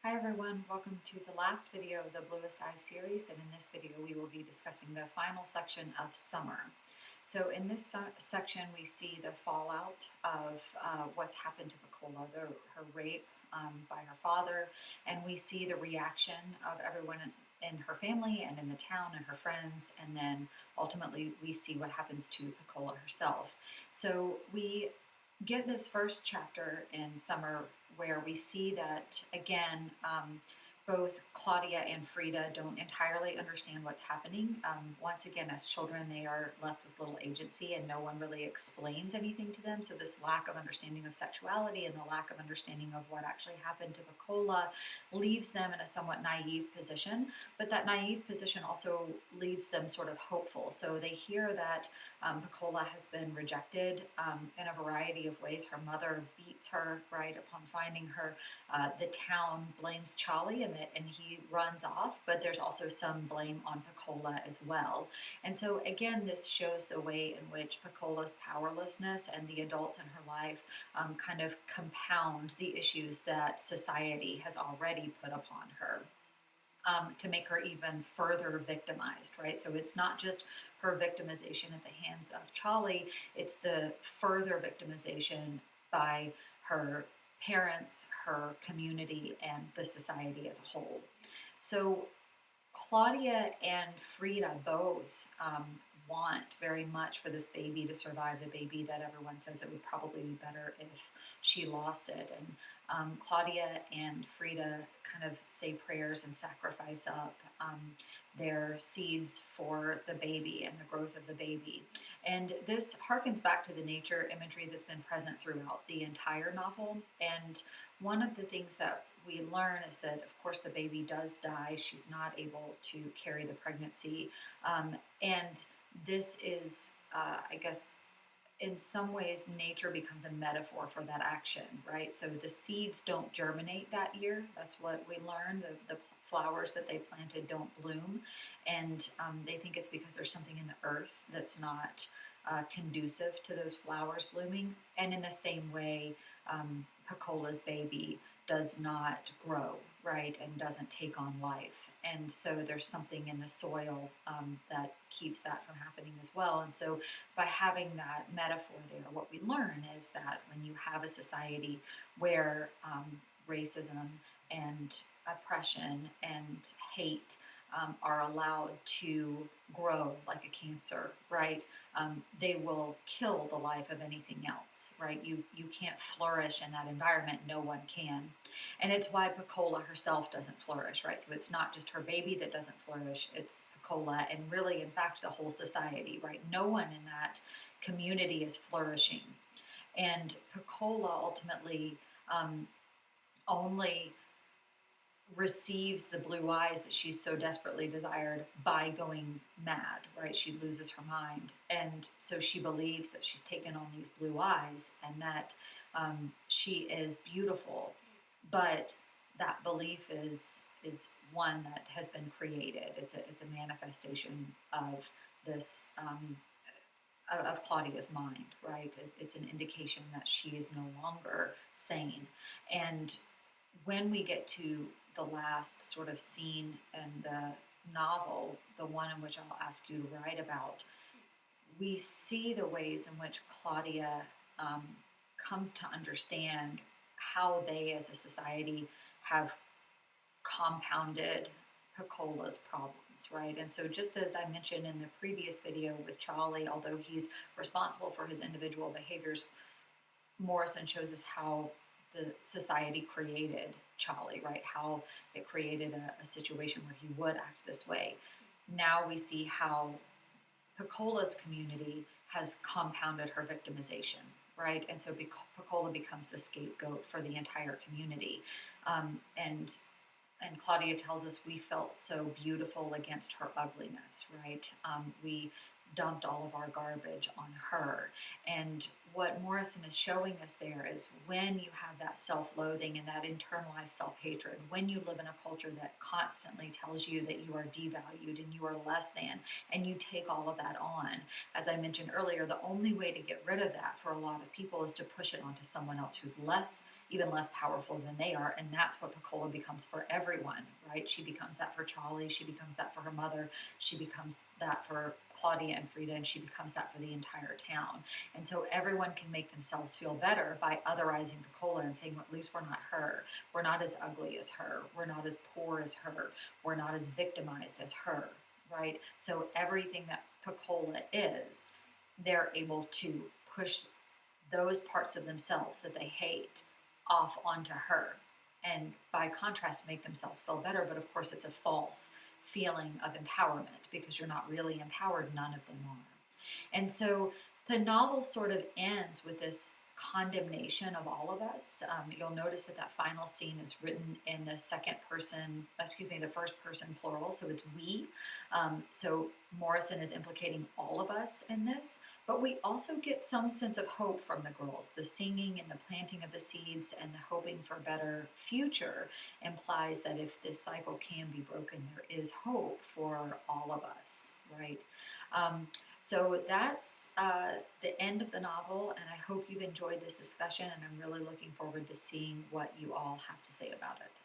Hi everyone, welcome to the last video of the Bluest Eye series, and in this video we will be discussing the final section of Summer. So in this section we see the fallout of what's happened to Piccola, her rape by her father, and we see the reaction of everyone in her family and in the town and her friends, and then ultimately we see what happens to Piccola herself. So we get this first chapter in Summer where we see that, again, both Claudia and Frida don't entirely understand what's happening. Once again, as children, they are left with little agency and no one really explains anything to them. So this lack of understanding of sexuality and the lack of understanding of what actually happened to Piccola leaves them in a somewhat naive position. But that naive position also leads them sort of hopeful. So they hear that Piccola has been rejected in a variety of ways. Her mother beats her, right, upon finding her. The town blames Charlie and he runs off, but there's also some blame on Piccola as well. And so again, this shows the way in which Piccola's powerlessness and the adults in her life kind of compound the issues that society has already put upon her. To make her even further victimized, right? So it's not just her victimization at the hands of Charlie, it's the further victimization by her parents, her community, and the society as a whole. So Claudia and Frida both want very much for this baby to survive, the baby that everyone says it would probably be better if she lost it. And Claudia and Frida kind of say prayers and sacrifice up their seeds for the baby and the growth of the baby. And this harkens back to the nature imagery that's been present throughout the entire novel. And one of the things that we learn is that, of course, the baby does die. She's not able to carry the pregnancy. And this is, I guess, in some ways, nature becomes a metaphor for that action, right? So the seeds don't germinate that year. That's what we learn. The flowers that they planted don't bloom. And they think it's because there's something in the earth that's not conducive to those flowers blooming. And in the same way, Piccola's baby does not grow, right, and doesn't take on life. And so there's something in the soil that keeps that from happening as well. And so by having that metaphor there, what we learn is that when you have a society where racism and oppression and hate are allowed to grow like a cancer, right? They will kill the life of anything else, right? You can't flourish in that environment. No one can. And it's why Piccola herself doesn't flourish, right? So it's not just her baby that doesn't flourish, it's Piccola and really, in fact, the whole society, right? No one in that community is flourishing. And Piccola ultimately only receives the blue eyes that she's so desperately desired by going mad, right? She loses her mind. And so she believes that she's taken on these blue eyes and that she is beautiful. But that belief is one that has been created. It's a manifestation of this of Claudia's mind, right? It's an indication that she is no longer sane. And when we get to the last sort of scene in the novel, the one in which I'll ask you to write about, we see the ways in which Claudia comes to understand how they as a society have compounded Piccola's problems, right? And so just as I mentioned in the previous video with Charlie, although he's responsible for his individual behaviors, Morrison shows us how the society created Charlie, right? How it created a situation where he would act this way. Now we see how Piccola's community has compounded her victimization, right? And so Piccola becomes the scapegoat for the entire community. And Claudia tells us we felt so beautiful against her ugliness, right? We dumped all of our garbage on her. And what Morrison is showing us there is when you have that self-loathing and that internalized self-hatred, when you live in a culture that constantly tells you that you are devalued and you are less than, and you take all of that on, as I mentioned earlier, the only way to get rid of that for a lot of people is to push it onto someone else who's even less powerful than they are, and that's what Pecola becomes for everyone, right? She becomes that for Charlie, she becomes that for her mother, she becomes that for Claudia and Frida, and she becomes that for the entire town. And so everyone can make themselves feel better by otherizing Pecola and saying, well, at least we're not her. We're not as ugly as her. We're not as poor as her. We're not as victimized as her, right? So everything that Pecola is, they're able to push those parts of themselves that they hate off onto her, and by contrast make themselves feel better. But of course it's a false feeling of empowerment, because you're not really empowered. None of them are. And so the novel sort of ends with this condemnation of all of us. You'll notice that that final scene is written in the the first person plural, so it's we. So Morrison is implicating all of us in this, but we also get some sense of hope from the girls. The singing and the planting of the seeds and the hoping for a better future implies that if this cycle can be broken, there is hope for all of us, right? So that's the end of the novel, and I hope you've enjoyed this discussion, and I'm really looking forward to seeing what you all have to say about it.